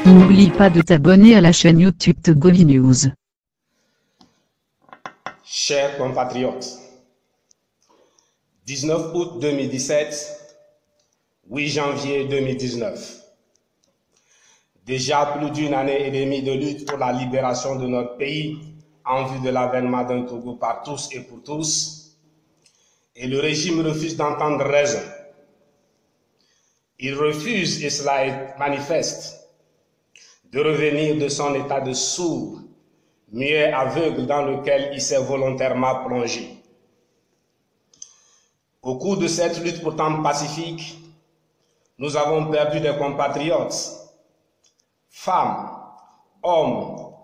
N'oublie pas de t'abonner à la chaîne YouTube Togovi News. Chers compatriotes, 19 août 2017, 8 janvier 2019. Déjà plus d'une année et demie de lutte pour la libération de notre pays en vue de l'avènement d'un Togo par tous et pour tous, et le régime refuse d'entendre raison. Il refuse, et cela est manifeste, de revenir de son état de sourd, muet, aveugle dans lequel il s'est volontairement plongé. Au cours de cette lutte pourtant pacifique, nous avons perdu des compatriotes, femmes, hommes,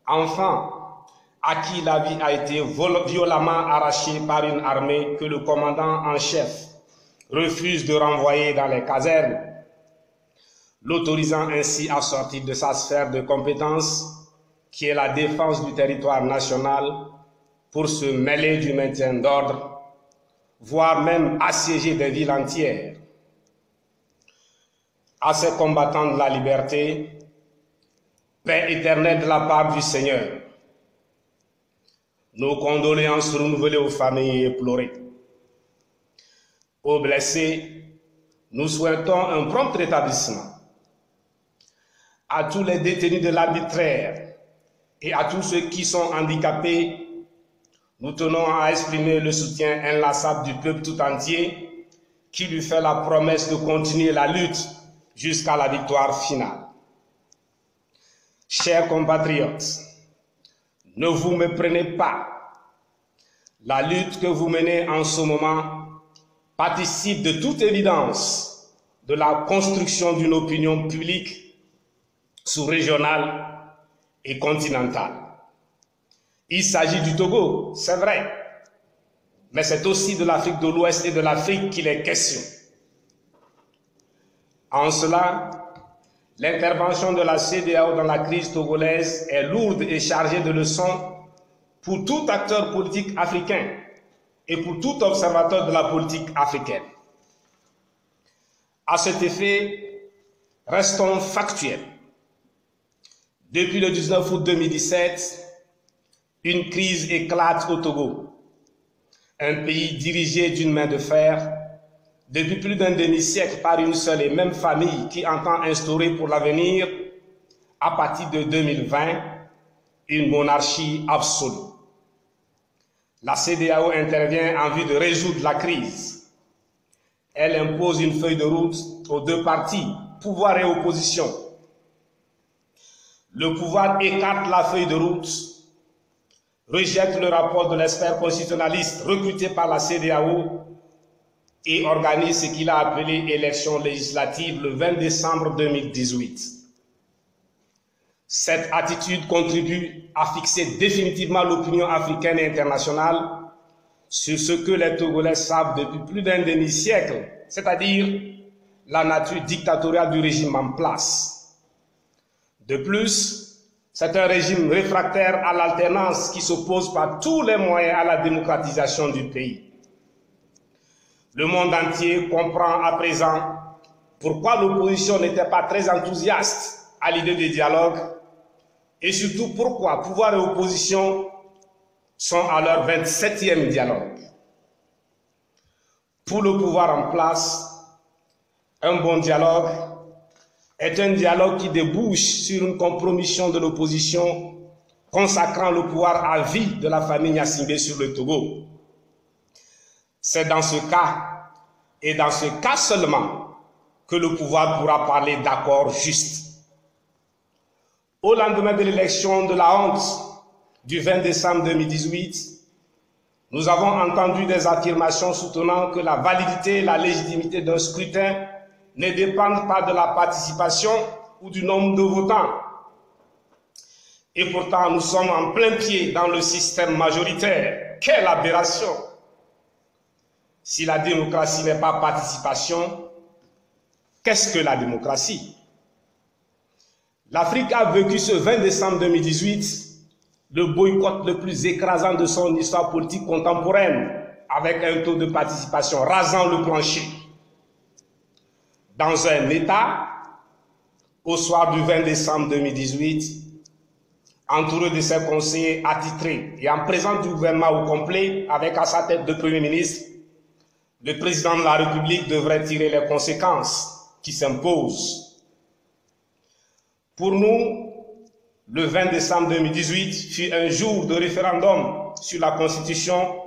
enfants, à qui la vie a été violemment arrachée par une armée que le commandant en chef refuse de renvoyer dans les casernes, l'autorisant ainsi à sortir de sa sphère de compétence, qui est la défense du territoire national, pour se mêler du maintien d'ordre, voire même assiéger des villes entières. À ces combattants de la liberté, paix éternelle de la part du Seigneur. Nos condoléances renouvelées aux familles éplorées. Aux blessés, nous souhaitons un prompt rétablissement. À tous les détenus de l'arbitraire et à tous ceux qui sont handicapés, nous tenons à exprimer le soutien inlassable du peuple tout entier qui lui fait la promesse de continuer la lutte jusqu'à la victoire finale. Chers compatriotes, ne vous méprenez pas. La lutte que vous menez en ce moment participe de toute évidence de la construction d'une opinion publique sous-régionale et continentale. Il s'agit du Togo, c'est vrai, mais c'est aussi de l'Afrique de l'Ouest et de l'Afrique qu'il est question. En cela, l'intervention de la CEDEAO dans la crise togolaise est lourde et chargée de leçons pour tout acteur politique africain et pour tout observateur de la politique africaine. À cet effet, restons factuels. Depuis le 19 août 2017, une crise éclate au Togo, un pays dirigé d'une main de fer depuis plus d'un demi-siècle par une seule et même famille qui entend instaurer pour l'avenir, à partir de 2020, une monarchie absolue. La CEDEAO intervient en vue de résoudre la crise. Elle impose une feuille de route aux deux partis, pouvoir et opposition. Le pouvoir écarte la feuille de route, rejette le rapport de l'expert constitutionnaliste recruté par la CEDEAO et organise ce qu'il a appelé élection législative le 20 décembre 2018. Cette attitude contribue à fixer définitivement l'opinion africaine et internationale sur ce que les Togolais savent depuis plus d'un demi-siècle, c'est-à-dire la nature dictatoriale du régime en place. De plus, c'est un régime réfractaire à l'alternance qui s'oppose par tous les moyens à la démocratisation du pays. Le monde entier comprend à présent pourquoi l'opposition n'était pas très enthousiaste à l'idée de dialogue et surtout pourquoi pouvoir et opposition sont à leur 27e dialogue. Pour le pouvoir en place, un bon dialogue est un dialogue qui débouche sur une compromission de l'opposition consacrant le pouvoir à vie de la famille Gnassingbé sur le Togo. C'est dans ce cas, et dans ce cas seulement, que le pouvoir pourra parler d'accord juste. Au lendemain de l'élection de la honte du 20 décembre 2018, nous avons entendu des affirmations soutenant que la validité et la légitimité d'un scrutin ne dépendent pas de la participation ou du nombre de votants. Et pourtant, nous sommes en plein pied dans le système majoritaire. Quelle aberration! Si la démocratie n'est pas participation, Qu'est-ce que la démocratie? L'Afrique a vécu ce 20 décembre 2018 le boycott le plus écrasant de son histoire politique contemporaine, avec un taux de participation rasant le plancher. Dans un État, au soir du 20 décembre 2018, entouré de ses conseillers attitrés et en présence du gouvernement au complet, avec à sa tête le Premier ministre, le président de la République devrait tirer les conséquences qui s'imposent. Pour nous, le 20 décembre 2018 fut un jour de référendum sur la Constitution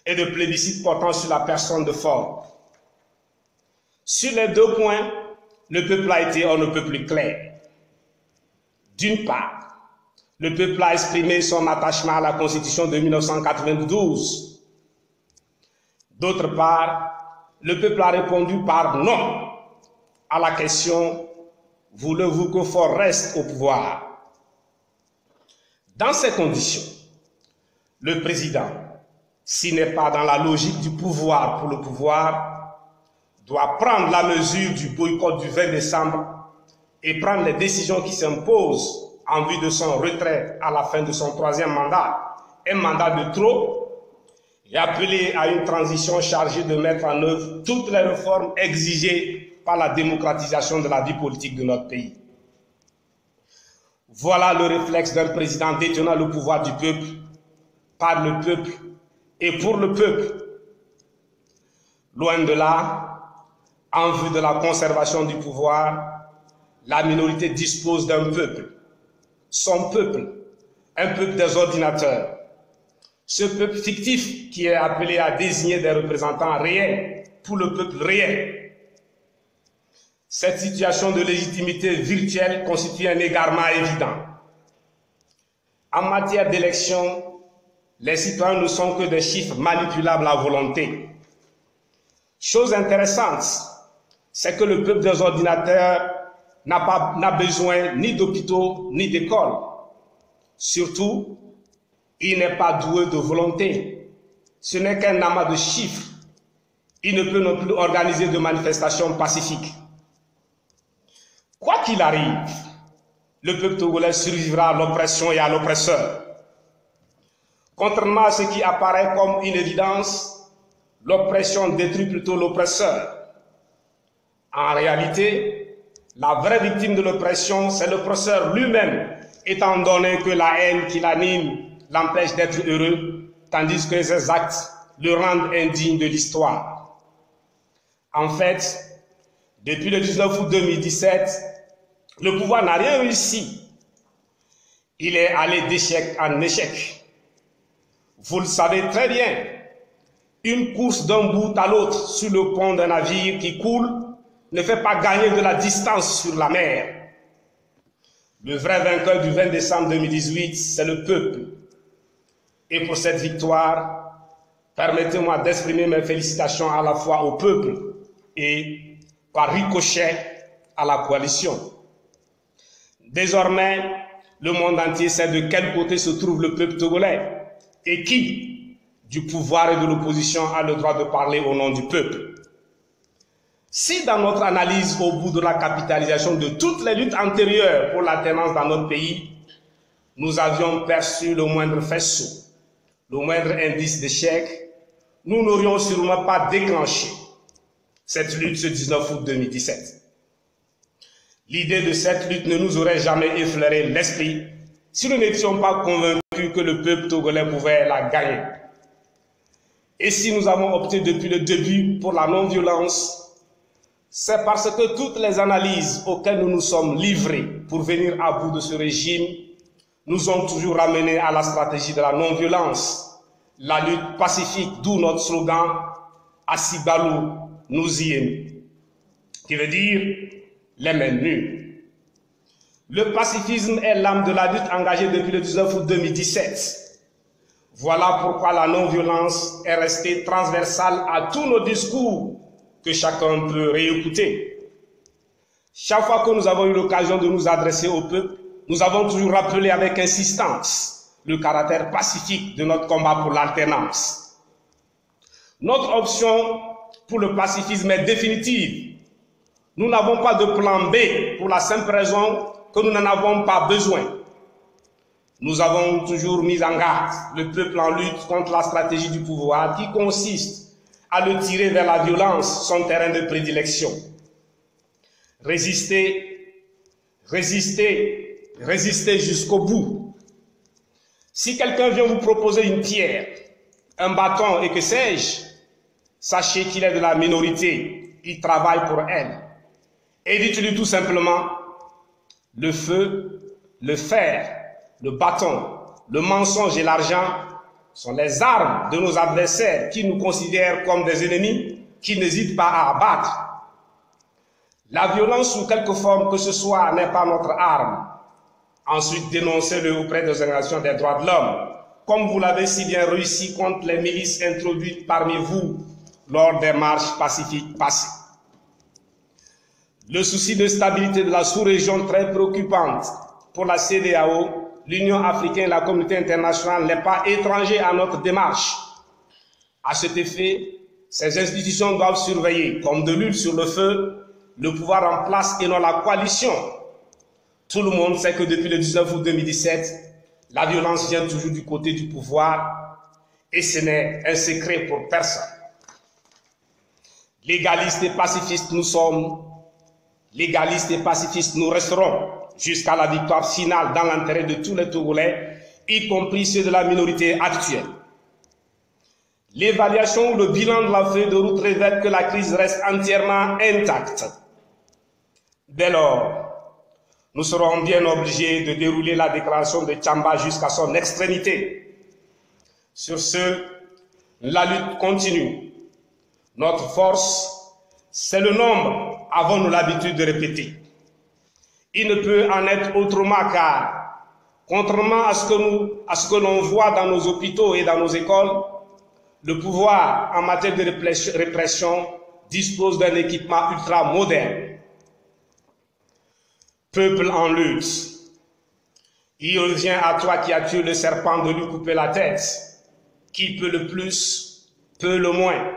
et de plébiscite portant sur la personne de Faure. Sur les deux points, le peuple a été on ne peut plus clair. D'une part, le peuple a exprimé son attachement à la Constitution de 1992. D'autre part, le peuple a répondu par non à la question « Voulez-vous que Faure reste au pouvoir ?» Dans ces conditions, le président, s'il n'est pas dans la logique du pouvoir pour le pouvoir, doit prendre la mesure du boycott du 20 décembre et prendre les décisions qui s'imposent en vue de son retrait à la fin de son troisième mandat, un mandat de trop, et appeler à une transition chargée de mettre en œuvre toutes les réformes exigées par la démocratisation de la vie politique de notre pays. Voilà le réflexe d'un président détenant le pouvoir du peuple, par le peuple et pour le peuple. Loin de là, en vue de la conservation du pouvoir, la minorité dispose d'un peuple, son peuple, un peuple des ordinateurs. Ce peuple fictif qui est appelé à désigner des représentants réels pour le peuple réel. Cette situation de légitimité virtuelle constitue un égarement évident. En matière d'élection, les citoyens ne sont que des chiffres manipulables à volonté. Chose intéressante, c'est que le peuple des ordinateurs n'a besoin ni d'hôpitaux ni d'écoles. Surtout, il n'est pas doué de volonté. Ce n'est qu'un amas de chiffres. Il ne peut non plus organiser de manifestations pacifiques. Quoi qu'il arrive, le peuple togolais survivra à l'oppression et à l'oppresseur. Contrairement à ce qui apparaît comme une évidence, l'oppression détruit plutôt l'oppresseur. En réalité, la vraie victime de l'oppression, c'est l'oppresseur lui-même, étant donné que la haine qui l'anime l'empêche d'être heureux, tandis que ses actes le rendent indigne de l'histoire. En fait, depuis le 19 août 2017, le pouvoir n'a rien réussi. Il est allé d'échec en échec. Vous le savez très bien, une course d'un bout à l'autre sur le pont d'un navire qui coule ne fait pas gagner de la distance sur la mer. Le vrai vainqueur du 20 décembre 2018, c'est le peuple. Et pour cette victoire, permettez-moi d'exprimer mes félicitations à la fois au peuple et, par ricochet, à la coalition. Désormais, le monde entier sait de quel côté se trouve le peuple togolais et qui, du pouvoir et de l'opposition, a le droit de parler au nom du peuple. Si dans notre analyse, au bout de la capitalisation de toutes les luttes antérieures pour l'alternance dans notre pays, nous avions perçu le moindre faisceau, le moindre indice d'échec, nous n'aurions sûrement pas déclenché cette lutte ce 19 août 2017. L'idée de cette lutte ne nous aurait jamais effleuré l'esprit si nous n'étions pas convaincus que le peuple togolais pouvait la gagner. Et si nous avons opté depuis le début pour la non-violence, c'est parce que toutes les analyses auxquelles nous nous sommes livrés pour venir à bout de ce régime nous ont toujours ramenés à la stratégie de la non-violence, la lutte pacifique, d'où notre slogan « Asibalou Nouziem », qui veut dire « les mains nues ». Le pacifisme est l'âme de la lutte engagée depuis le 19 août 2017. Voilà pourquoi la non-violence est restée transversale à tous nos discours que chacun peut réécouter. Chaque fois que nous avons eu l'occasion de nous adresser au peuple, nous avons toujours rappelé avec insistance le caractère pacifique de notre combat pour l'alternance. Notre option pour le pacifisme est définitive. Nous n'avons pas de plan B pour la simple raison que nous n'en avons pas besoin. Nous avons toujours mis en garde le peuple en lutte contre la stratégie du pouvoir qui consiste à le tirer vers la violence, son terrain de prédilection. Résister, résister, résister jusqu'au bout. Si quelqu'un vient vous proposer une pierre, un bâton et que sais-je, sachez qu'il est de la minorité, il travaille pour elle. Et dites-lui tout simplement, le feu, le fer, le bâton, le mensonge et l'argent sont les armes de nos adversaires qui nous considèrent comme des ennemis, qui n'hésitent pas à abattre. La violence sous quelque forme que ce soit n'est pas notre arme. Ensuite, dénoncez-le auprès des organisations des droits de l'homme, comme vous l'avez si bien réussi contre les milices introduites parmi vous lors des marches pacifiques passées. Le souci de stabilité de la sous-région très préoccupante pour la CEDEAO, l'Union africaine et la communauté internationale n'est pas étranger à notre démarche. À cet effet, ces institutions doivent surveiller, comme de l'huile sur le feu, le pouvoir en place et non la coalition. Tout le monde sait que depuis le 19 août 2017, la violence vient toujours du côté du pouvoir et ce n'est un secret pour personne. Légalistes et pacifistes nous sommes, légalistes et pacifistes nous resterons jusqu'à la victoire finale dans l'intérêt de tous les Togolais, y compris ceux de la minorité actuelle. L'évaluation ou le bilan de la feuille de route révèle que la crise reste entièrement intacte. Dès lors, nous serons bien obligés de dérouler la déclaration de Tchamba jusqu'à son extrémité. Sur ce, la lutte continue. Notre force, c'est le nombre, avons-nous l'habitude de répéter. Il ne peut en être autrement car, contrairement à ce que l'on voit dans nos hôpitaux et dans nos écoles, le pouvoir en matière de répression dispose d'un équipement ultra moderne. Peuple en lutte, il revient à toi qui as tué le serpent de lui couper la tête. Qui peut le plus, peut le moins.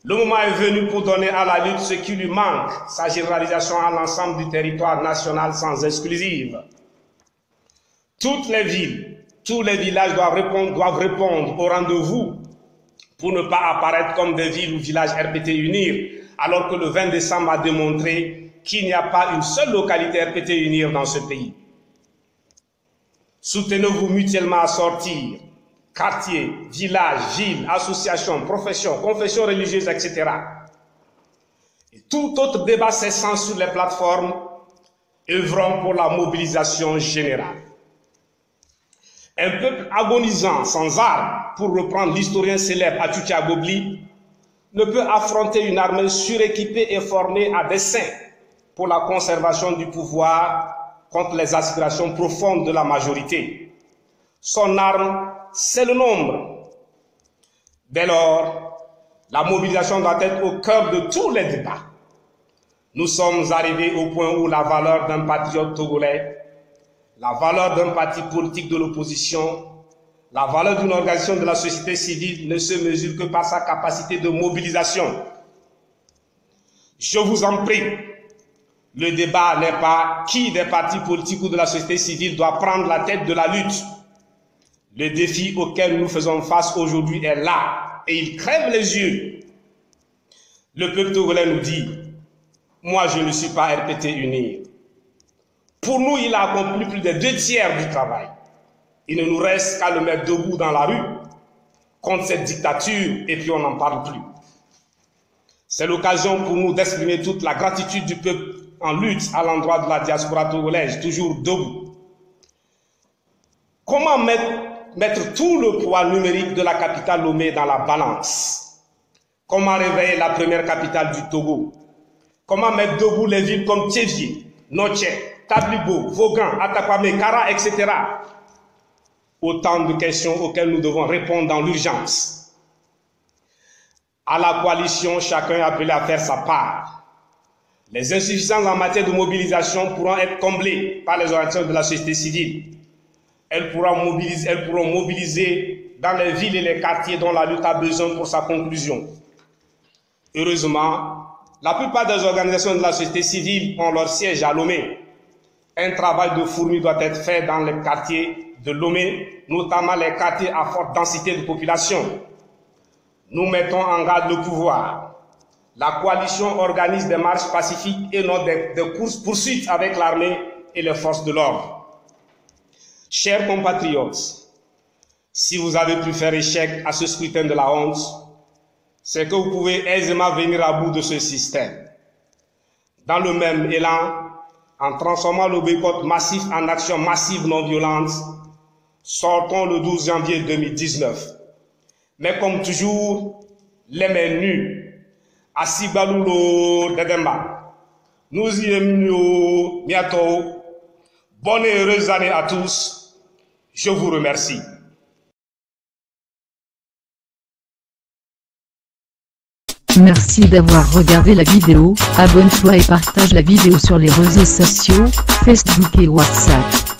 Le moment est venu pour donner à la lutte ce qui lui manque, sa généralisation à l'ensemble du territoire national sans exclusive. Toutes les villes, tous les villages doivent répondre au rendez-vous pour ne pas apparaître comme des villes ou villages RPT unir, alors que le 20 décembre a démontré qu'il n'y a pas une seule localité RPT unir dans ce pays. Soutenez-vous mutuellement à sortir, quartiers, villages, villes, associations, professions, confessions religieuses, etc. Et tout autre débat cessant sur les plateformes, œuvrons pour la mobilisation générale. Un peuple agonisant sans armes, pour reprendre l'historien célèbre Atucha Gobli, ne peut affronter une armée suréquipée et formée à dessein pour la conservation du pouvoir contre les aspirations profondes de la majorité. Son arme, c'est le nombre. Dès lors, la mobilisation doit être au cœur de tous les débats. Nous sommes arrivés au point où la valeur d'un patriote togolais, la valeur d'un parti politique de l'opposition, la valeur d'une organisation de la société civile ne se mesure que par sa capacité de mobilisation. Je vous en prie, le débat n'est pas qui des partis politiques ou de la société civile doit prendre la tête de la lutte. Le défi auquel nous faisons face aujourd'hui est là et il crève les yeux. Le peuple togolais nous dit, moi je ne suis pas RPT unir. Pour nous, il a accompli plus des 2/3 du travail. Il ne nous reste qu'à le mettre debout dans la rue contre cette dictature et puis on n'en parle plus. C'est l'occasion pour nous d'exprimer toute la gratitude du peuple en lutte à l'endroit de la diaspora togolaise, toujours debout. Comment mettre tout le poids numérique de la capitale Lomé dans la balance? Comment réveiller la première capitale du Togo? Comment mettre debout les villes comme Tchévier, Noche, Tablibo, Vaughan, Atakwame, Kara, etc. Autant de questions auxquelles nous devons répondre dans l'urgence. À la coalition, chacun est appelé à faire sa part. Les insuffisances en matière de mobilisation pourront être comblées par les organisations de la société civile. Elles pourront mobiliser dans les villes et les quartiers dont la lutte a besoin pour sa conclusion. Heureusement, La plupart des organisations de la société civile ont leur siège à Lomé. Un travail de fourmi doit être fait dans les quartiers de Lomé, notamment les quartiers à forte densité de population. Nous mettons en garde le pouvoir. La coalition organise des marches pacifiques et non des courses-poursuites avec l'armée et les forces de l'ordre. Chers compatriotes, si vous avez pu faire échec à ce scrutin de la honte, c'est que vous pouvez aisément venir à bout de ce système. Dans le même élan, en transformant le boycott massif en action massive non violente, sortons le 12 janvier 2019. Mais comme toujours, les mains nues, Asibalulo Dedemba, nous y aimons bientôt. Bonne et heureuse année à tous. Je vous remercie. Merci d'avoir regardé la vidéo, abonne-toi et partage la vidéo sur les réseaux sociaux, Facebook et WhatsApp.